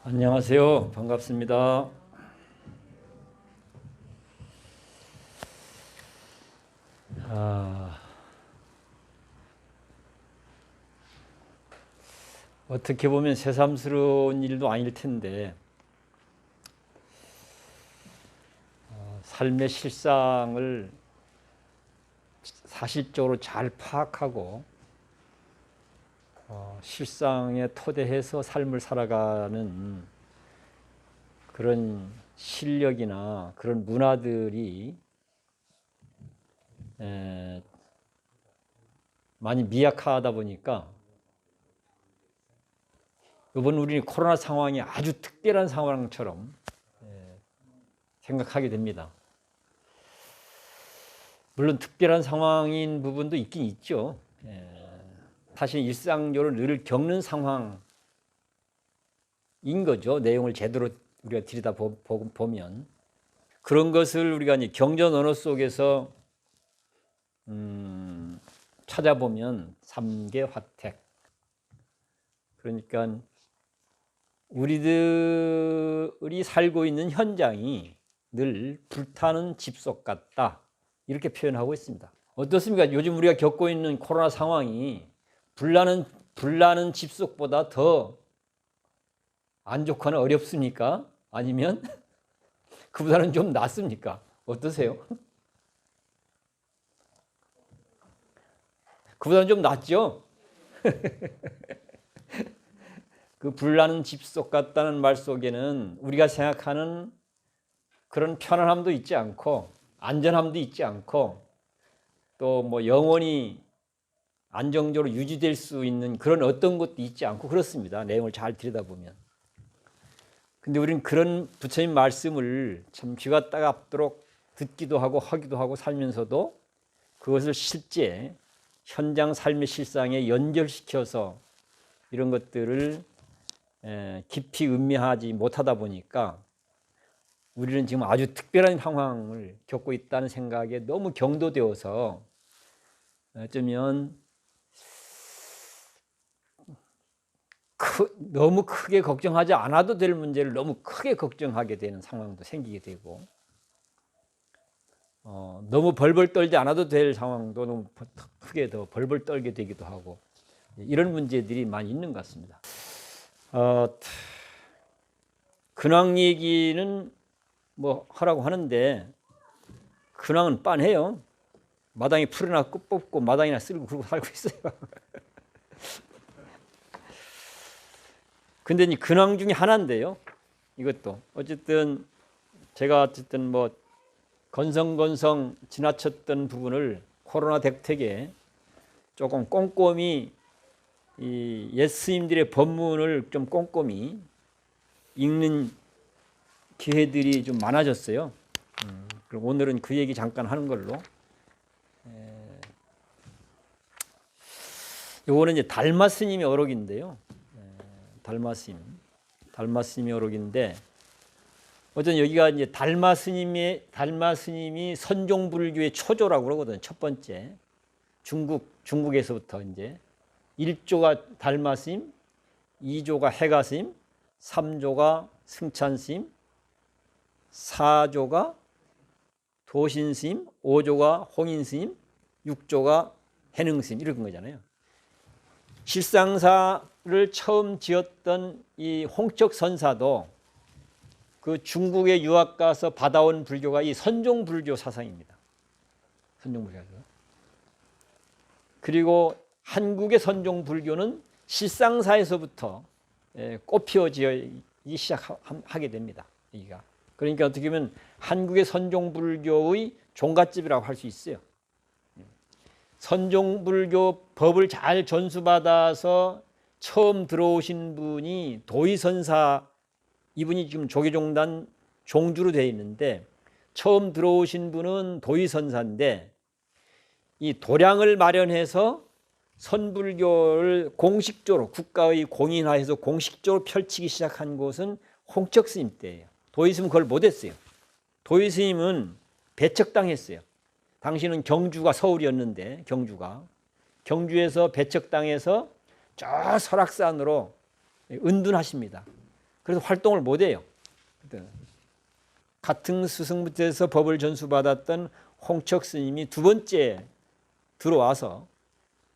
안녕하세요. 반갑습니다. 어떻게 보면 새삼스러운 일도 아닐 텐데 삶의 실상을 사실적으로 잘 파악하고 실상에 토대해서 삶을 살아가는 그런 실력이나 그런 문화들이 많이 미약하다 보니까 이번 우리 코로나 상황이 아주 특별한 상황처럼 생각하게 됩니다. 물론 특별한 상황인 부분도 있긴 있죠. 사실 일상적으로 늘 겪는 상황인 거죠. 내용을 제대로 우리가 들여다보면 그런 것을 우리가 이제 경전 언어 속에서 찾아보면 삼계 화택, 그러니까 우리들이 살고 있는 현장이 늘 불타는 집속 같다, 이렇게 표현하고 있습니다. 어떻습니까? 요즘 우리가 겪고 있는 코로나 상황이 불나는 집속보다 더 안 좋거나 어렵습니까? 아니면 그보다는 좀 낫습니까? 어떠세요? 그보다는 좀 낫죠? 그 불나는 집속 같다는 말 속에는 우리가 생각하는 그런 편안함도 있지 않고 안전함도 있지 않고 또 뭐 영원히 안정적으로 유지될 수 있는 그런 어떤 것도 있지 않고 그렇습니다. 내용을 잘 들여다보면. 근데 우리는 그런 부처님 말씀을 참 귀가 따갑도록 듣기도 하고 하기도 하고 살면서도 그것을 실제 현장 삶의 실상에 연결시켜서 이런 것들을 깊이 음미하지 못하다 보니까 우리는 지금 아주 특별한 상황을 겪고 있다는 생각에 너무 경도되어서 어쩌면 너무 크게 걱정하지 않아도 될 문제를 너무 크게 걱정하게 되는 상황도 생기게 되고 너무 벌벌 떨지 않아도 될 상황도 너무 크게 더 벌벌 떨게 되기도 하고 이런 문제들이 많이 있는 것 같습니다. 근황 얘기는 뭐 하라고 하는데 근황은 빤해요. 마당에 풀이나 끝 뽑고 마당이나 쓸고 그러고 살고 있어요. 근데 이 근황 중에 하나인데요. 이것도 어쨌든 제가 뭐 건성건성 지나쳤던 부분을 코로나 대책에 조금 꼼꼼히 이 옛 스님들의 법문을 좀 꼼꼼히 읽는 기회들이 좀 많아졌어요. 그럼 오늘은 그 얘기 잠깐 하는 걸로. 요거는 이제 달마 스님의 어록인데요. 달마 스님의 어록인데 어쨌든 여기가 이제 달마 스님이 선종불교의 초조라고 그러거든요. 첫 번째 중국에서부터 이제 1조가 달마 스님, 2조가 해가 스님, 3조가 승찬 스님, 4조가 도신 스님, 5조가 홍인 스님, 6조가 해능 스님, 이런 거잖아요. 실상사를 처음 지었던 이 홍척 선사도 그 중국에 유학 가서 받아온 불교가 이 선종불교 사상입니다. 선종불교. 그리고 한국의 선종불교는 실상사에서부터 꽃피어지기 시작하게 됩니다. 여기가. 그러니까 어떻게 보면 한국의 선종불교의 종갓집이라고 할 수 있어요. 선종불교 법을 잘 전수받아서 처음 들어오신 분이 도의선사, 이분이 지금 조계종단 종주로 되어 있는데 처음 들어오신 분은 도의선사인데 이 도량을 마련해서 선불교를 공식적으로 국가의 공인화해서 공식적으로 펼치기 시작한 곳은 홍척 스님 때예요. 도의스님은 그걸 못했어요. 도의스님은 배척당했어요. 당시는 경주가 서울이었는데 경주에서 배척당해서 저 설악산으로 은둔하십니다. 그래서 활동을 못해요. 같은 스승부터에서 법을 전수받았던 홍척 스님이 두 번째 들어와서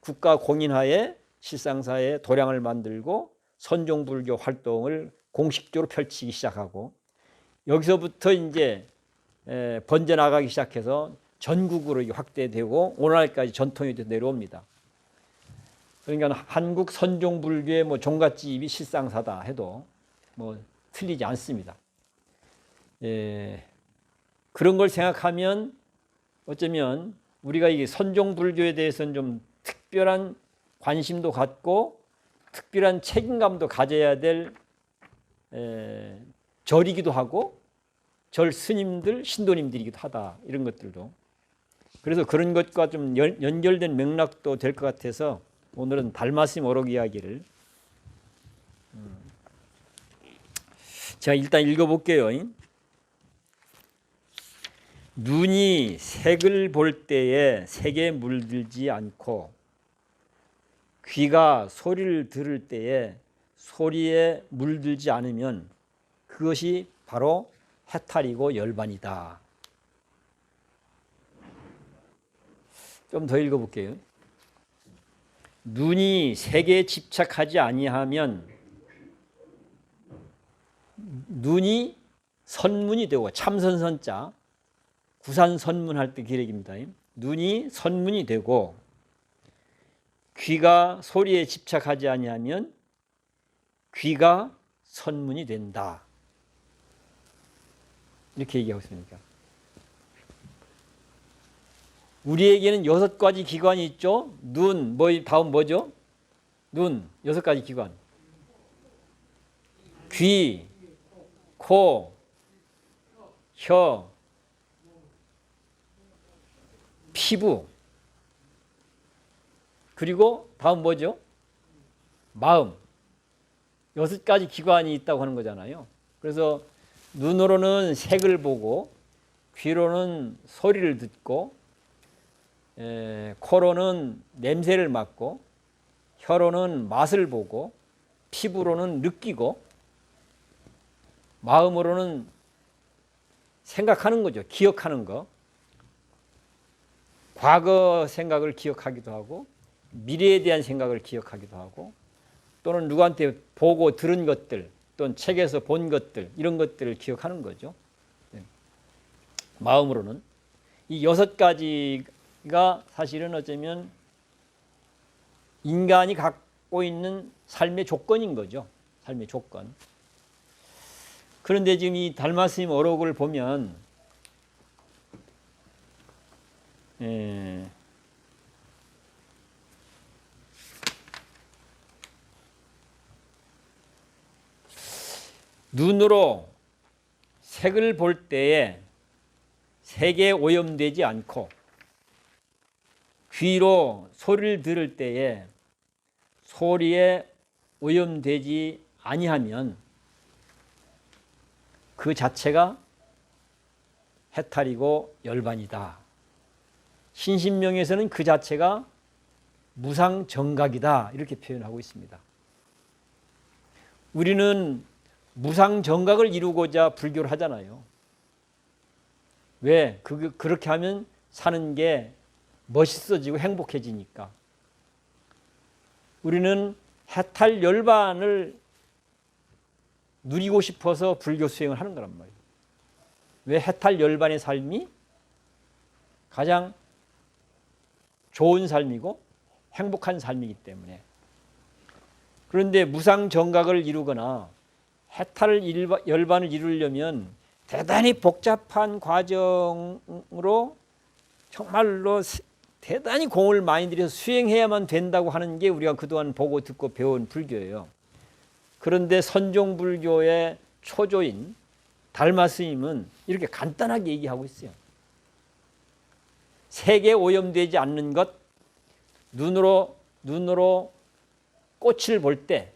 국가 공인하에 실상사에 도량을 만들고 선종불교 활동을 공식적으로 펼치기 시작하고 여기서부터 이제 번져나가기 시작해서 전국으로 확대되고 오늘날까지 전통이 내려옵니다. 그러니까 한국 선종불교의 뭐 종갓집이 실상사다 해도 뭐 틀리지 않습니다. 그런 걸 생각하면 어쩌면 우리가 이 선종불교에 대해서는 좀 특별한 관심도 갖고 특별한 책임감도 가져야 될 절이기도 하고 절 스님들, 신도님들이기도 하다. 이런 것들도. 그래서 그런 것과 좀 연결된 맥락도 될 것 같아서 오늘은 달마스님 어록 이야기를 제가 일단 읽어볼게요. 눈이 색을 볼 때에 색에 물들지 않고 귀가 소리를 들을 때에 소리에 물들지 않으면 그것이 바로 해탈이고 열반이다. 좀 더 읽어볼게요. 눈이 색에 집착하지 아니하면 눈이 선문이 되고 참선선자 구산선문할 때 기록입니다. 눈이 선문이 되고 귀가 소리에 집착하지 아니하면 귀가 선문이 된다. 이렇게 얘기하고 있습니까? 우리에게는 6가지 기관이 있죠. 눈, 다음 뭐죠? 눈, 6가지 기관. 귀, 코, 혀, 피부. 그리고 다음 뭐죠? 마음. 6가지 기관이 있다고 하는 거잖아요. 그래서 눈으로는 색을 보고 귀로는 소리를 듣고 코로는 냄새를 맡고 혀로는 맛을 보고 피부로는 느끼고 마음으로는 생각하는 거죠. 기억하는 거. 과거 생각을 기억하기도 하고 미래에 대한 생각을 기억하기도 하고 또는 누구한테 보고 들은 것들 또는 책에서 본 것들 이런 것들을 기억하는 거죠. 마음으로는. 이 6가지가 사실은 어쩌면 인간이 갖고 있는 삶의 조건인 거죠. 삶의 조건. 그런데 지금 이 달마스님 어록을 보면 눈으로 색을 볼 때에 색에 오염되지 않고 귀로 소리를 들을 때에 소리에 오염되지 아니하면 그 자체가 해탈이고 열반이다. 신신명에서는 그 자체가 무상정각이다. 이렇게 표현하고 있습니다. 우리는 무상정각을 이루고자 불교를 하잖아요. 왜? 그렇게 하면 사는 게 멋있어지고 행복해지니까. 우리는 해탈 열반을 누리고 싶어서 불교 수행을 하는 거란 말이에요. 왜? 해탈 열반의 삶이 가장 좋은 삶이고 행복한 삶이기 때문에. 그런데 무상정각을 이루거나 해탈 열반을 이루려면 대단히 복잡한 과정으로 정말로 대단히 공을 많이 들여서 수행해야만 된다고 하는 게 우리가 그동안 보고 듣고 배운 불교예요. 그런데 선종불교의 초조인 달마스님은 이렇게 간단하게 얘기하고 있어요. 색에 오염되지 않는 것, 눈으로 꽃을 볼 때,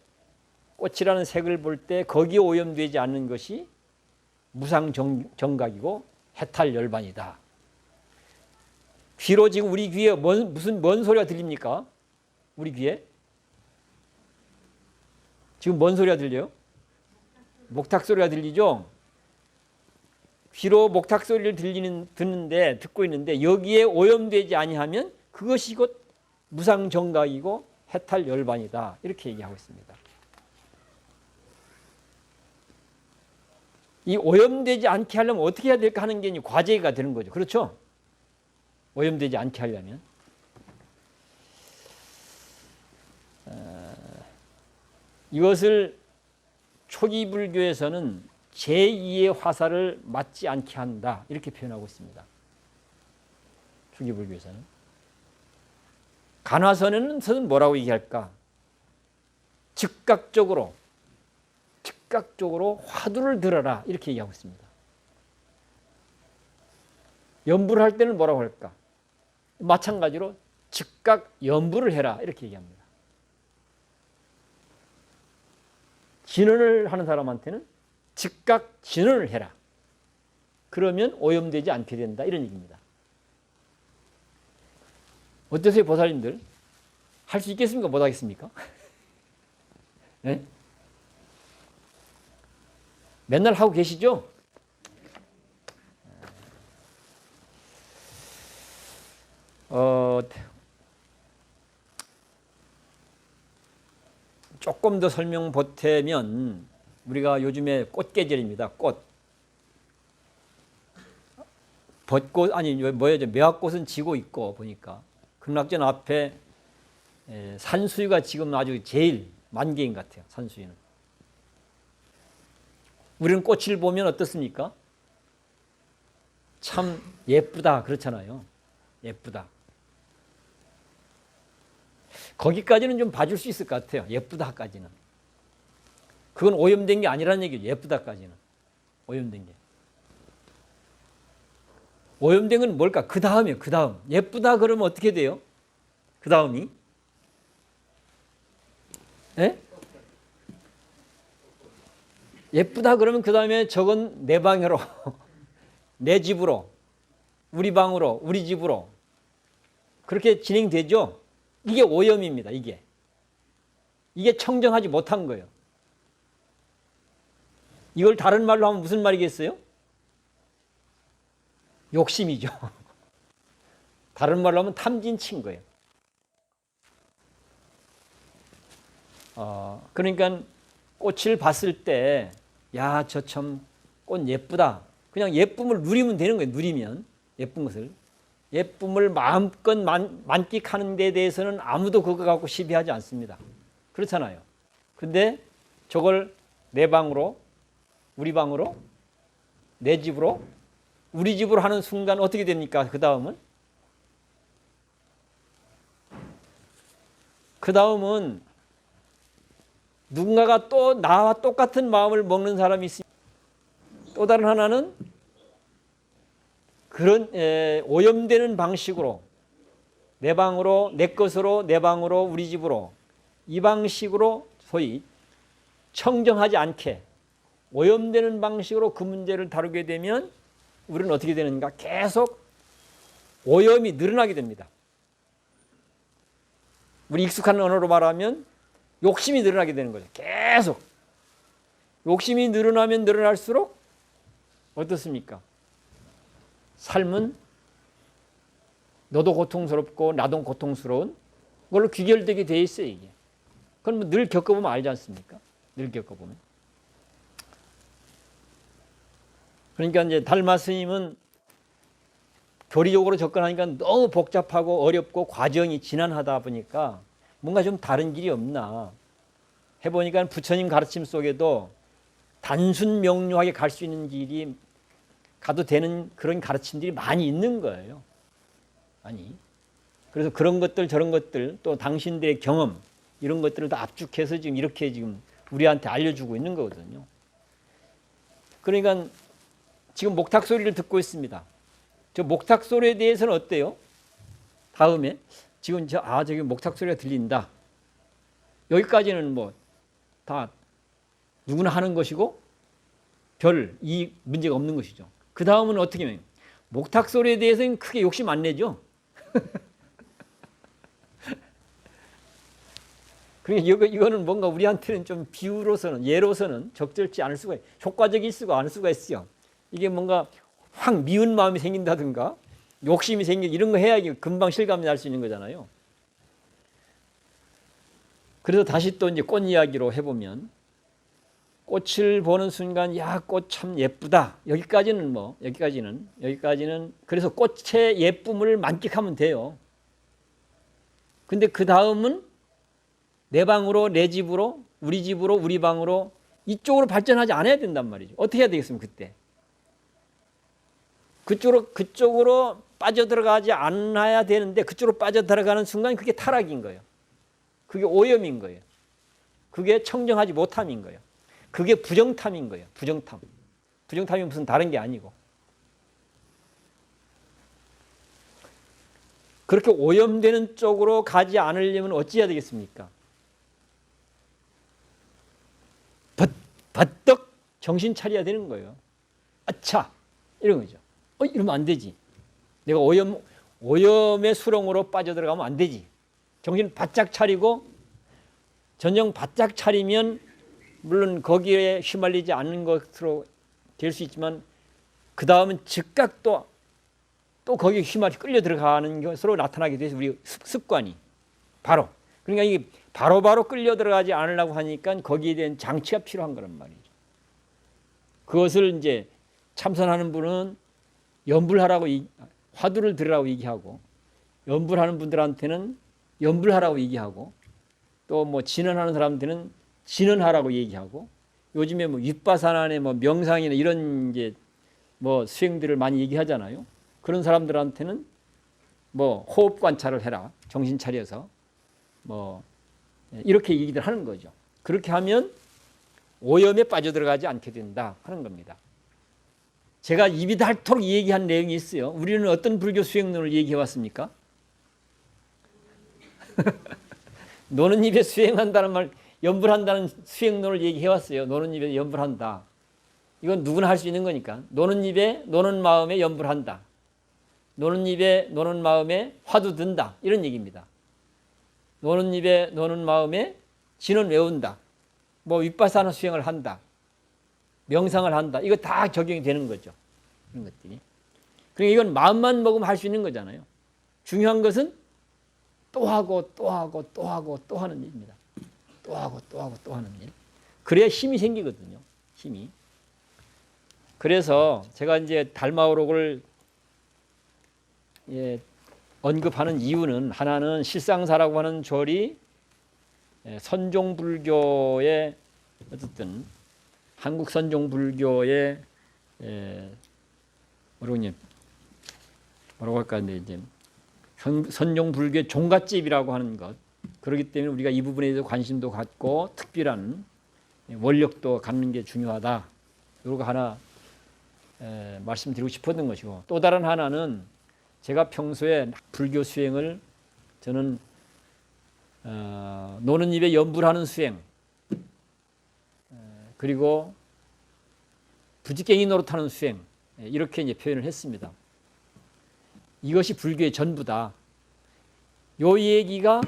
꽃이라는 색을 볼 때 거기에 오염되지 않는 것이 무상정각이고 해탈열반이다. 귀로 지금 우리 귀에 뭔 소리가 들립니까? 우리 귀에? 지금 뭔 소리가 들려요? 목탁 소리가 들리죠? 귀로 목탁 소리를 듣고 있는데 여기에 오염되지 아니하면 그것이 곧 무상정각이고 해탈열반이다. 이렇게 얘기하고 있습니다. 이 오염되지 않게 하려면 어떻게 해야 될까 하는 게 이제 과제가 되는 거죠. 그렇죠? 오염되지 않게 하려면. 이것을 초기 불교에서는 제2의 화살을 맞지 않게 한다. 이렇게 표현하고 있습니다. 초기 불교에서는. 간화선에는 뭐라고 얘기할까? 즉각적으로 화두를 들어라. 이렇게 얘기하고 있습니다. 연부를 할 때는 뭐라고 할까? 마찬가지로 즉각 연부를 해라. 이렇게 얘기합니다. 진언을 하는 사람한테는 즉각 진언을 해라. 그러면 오염되지 않게 된다. 이런 얘기입니다. 어떠세요, 보살님들? 할 수 있겠습니까? 못 하겠습니까? 네? 맨날 하고 계시죠? 조금 더 설명 보태면 우리가 요즘에 꽃 계절입니다. 꽃. 벚꽃 아니 뭐예요? 매화꽃은 지고 있고 보니까 극락전 앞에 산수유가 지금 아주 제일 만개인 것 같아요. 산수유는. 우리는 꽃을 보면 어떻습니까? 참 예쁘다 그렇잖아요. 예쁘다. 거기까지는 좀 봐줄 수 있을 것 같아요. 예쁘다까지는. 그건 오염된 게 아니라는 얘기죠. 예쁘다까지는. 오염된 게. 오염된 건 뭘까? 그 다음이에요. 그 다음. 예쁘다 그러면 어떻게 돼요? 그 다음이? 예? 예쁘다 그러면 그 다음에 저건 내 방으로, 내 집으로, 우리 방으로, 우리 집으로. 그렇게 진행되죠? 이게 오염입니다. 이게 청정하지 못한 거예요. 이걸 다른 말로 하면 무슨 말이겠어요? 욕심이죠. 다른 말로 하면 탐진치인 거예요. 그러니까 꽃을 봤을 때, 야, 저 참 꽃 예쁘다. 그냥 예쁨을 누리면 되는 거예요. 누리면 예쁜 것을. 예쁨을 마음껏 만끽하는 데 대해서는 아무도 그거 갖고 시비하지 않습니다. 그렇잖아요. 근데 저걸 내 방으로, 우리 방으로, 내 집으로, 우리 집으로 하는 순간 어떻게 됩니까? 그 다음은? 그 다음은 누군가가 또 나와 똑같은 마음을 먹는 사람이 있습니다. 또 다른 하나는 그런 오염되는 방식으로 내 방으로, 내 것으로, 내 방으로, 우리 집으로 이 방식으로 소위 청정하지 않게 오염되는 방식으로 그 문제를 다루게 되면 우리는 어떻게 되는가? 계속 오염이 늘어나게 됩니다. 우리 익숙한 언어로 말하면 욕심이 늘어나게 되는 거죠. 계속. 욕심이 늘어나면 늘어날수록 어떻습니까? 삶은 너도 고통스럽고 나도 고통스러운 그걸로 귀결되게 돼 있어요. 이게. 그건 뭐 늘 겪어보면 알지 않습니까? 늘 겪어보면. 그러니까 이제 달마 스님은 교리적으로 접근하니까 너무 복잡하고 어렵고 과정이 지난하다 보니까 뭔가 좀 다른 길이 없나 해보니까 부처님 가르침 속에도 단순 명료하게 갈 수 있는 길이 가도 되는 그런 가르침들이 많이 있는 거예요. 많이. 그래서 그런 것들 저런 것들 또 당신들의 경험 이런 것들을 다 압축해서 지금 이렇게 지금 우리한테 알려주고 있는 거거든요. 그러니까 지금 목탁 소리를 듣고 있습니다. 저 목탁 소리에 대해서는 어때요? 다음에 지금 저기 목탁 소리가 들린다. 여기까지는 뭐 다 누구나 하는 것이고 별 이 문제가 없는 것이죠. 그 다음은 어떻게 해요? 목탁 소리에 대해서는 크게 욕심 안 내죠. 그러니까 이거는 뭔가 우리한테는 좀 비유로서는 예로서는 적절치 않을 수가 효과적일 수가 않을 수가 있어요. 이게 뭔가 확 미운 마음이 생긴다든가 욕심이 생긴 이런 거 해야 금방 실감이 날 수 있는 거잖아요. 그래서 다시 또 이제 꽃 이야기로 해보면 꽃을 보는 순간 야, 꽃 참 예쁘다. 여기까지는 그래서 꽃의 예쁨을 만끽하면 돼요. 근데 그 다음은 내 방으로, 내 집으로, 우리 집으로, 우리 방으로 이쪽으로 발전하지 않아야 된단 말이죠. 어떻게 해야 되겠습니까, 그때? 그쪽으로 빠져들어가지 않아야 되는데 그쪽으로 빠져들어가는 순간 그게 타락인 거예요. 그게 오염인 거예요. 그게 청정하지 못함인 거예요. 그게 부정탐인 거예요. 부정탐. 부정탐이 무슨 다른 게 아니고. 그렇게 오염되는 쪽으로 가지 않으려면 어찌해야 되겠습니까? 버떡 정신 차려야 되는 거예요. 아차! 이런 거죠. 이러면 안 되지. 내가 오염의 수렁으로 빠져들어가면 안 되지. 정신 바짝 차리고 전정 바짝 차리면 물론 거기에 휘말리지 않는 것으로 될 수 있지만 그 다음은 즉각 또 거기에 끌려 들어가는 것으로 나타나게 돼서 우리 습관이 바로 그러니까 이게 바로 끌려 들어가지 않으려고 하니까 거기에 대한 장치가 필요한 거란 말이죠. 그것을 이제 참선하는 분은 연불하라고 화두를 들으라고 얘기하고 연불하는 분들한테는 연불하라고 얘기하고 또 뭐 진언하는 사람들은 진언하라고 얘기하고 요즘에 뭐 윗바사나의 뭐 명상이나 이런 이제 뭐 수행들을 많이 얘기하잖아요. 그런 사람들한테는 뭐 호흡 관찰을 해라. 정신 차려서 뭐 이렇게 얘기들 하는 거죠. 그렇게 하면 오염에 빠져들어가지 않게 된다 하는 겁니다. 제가 입이 닳도록 얘기한 내용이 있어요. 우리는 어떤 불교 수행론을 얘기해 왔습니까? 노는 입에 수행한다는 말, 연불한다는 수행론을 얘기해 왔어요. 노는 입에 연불한다. 이건 누구나 할 수 있는 거니까. 노는 입에 노는 마음에 연불한다. 노는 입에 노는 마음에 화두 든다. 이런 얘기입니다. 노는 입에 노는 마음에 진언 외운다. 뭐 윗바사나 수행을 한다. 명상을 한다. 이거 다 적용이 되는 거죠. 이런 것들이. 그러니까 이건 마음만 먹으면 할 수 있는 거잖아요. 중요한 것은 또 하고 또 하고 또 하고 또 하는 일입니다. 또 하고 또 하고 또 하는 일. 그래야 힘이 생기거든요. 힘이. 그래서 제가 이제 달마오록을 언급하는 이유는 하나는 실상사라고 하는 절이 선종불교의 어쨌든 한국 선종불교의 뭐라고 할까 이제 선종불교의 종갓집이라고 하는 것. 그렇기 때문에 우리가 이 부분에 대해서 관심도 갖고 특별한 원력도 갖는 게 중요하다. 이거 하나 말씀드리고 싶었던 것이고 또 다른 하나는 제가 평소에 불교 수행을 저는 노는 입에 연불하는 수행 그리고 부지깽이 노릇하는 수행 이렇게 이제 표현을 했습니다. 이것이 불교의 전부다. 요 얘기가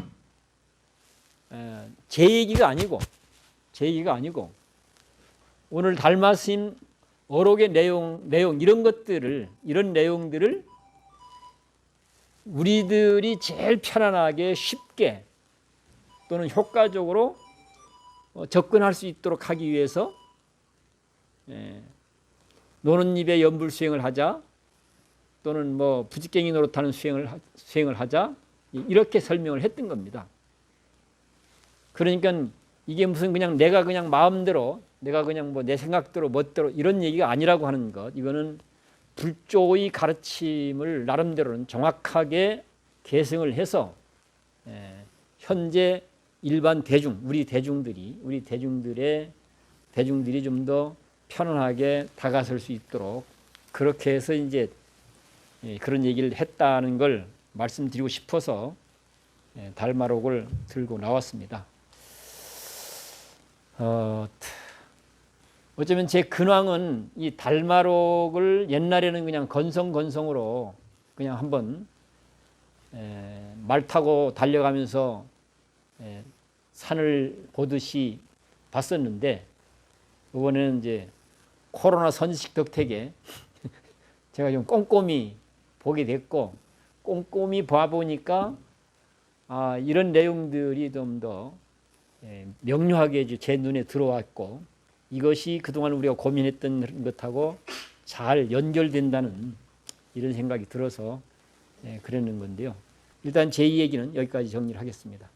제 얘기가 아니고 오늘 달마스님 어록의 내용 이런 내용들을 우리들이 제일 편안하게 쉽게 또는 효과적으로 접근할 수 있도록 하기 위해서 노는 입에 연불 수행을 하자 또는 뭐 부지깽이 노릇하는 수행을 하자 이렇게 설명을 했던 겁니다. 그러니까 이게 무슨 그냥 내가 그냥 마음대로 내가 그냥 뭐 내 생각대로 멋대로 이런 얘기가 아니라고 하는 것. 이거는 불조의 가르침을 나름대로는 정확하게 계승을 해서 현재 일반 우리 대중들이 좀 더 편안하게 다가설 수 있도록 그렇게 해서 이제 그런 얘기를 했다는 걸 말씀드리고 싶어서 달마록을 들고 나왔습니다. 어쩌면 제 근황은 이 달마록을 옛날에는 그냥 건성으로 그냥 한번 말 타고 달려가면서 산을 보듯이 봤었는데 이번에는 이제 코로나 선식 덕택에 제가 좀 꼼꼼히 보게 됐고 꼼꼼히 봐보니까 이런 내용들이 좀 더 명료하게 제 눈에 들어왔고 이것이 그동안 우리가 고민했던 것하고 잘 연결된다는 이런 생각이 들어서 그러는 건데요. 일단 제 얘기는 여기까지 정리를 하겠습니다.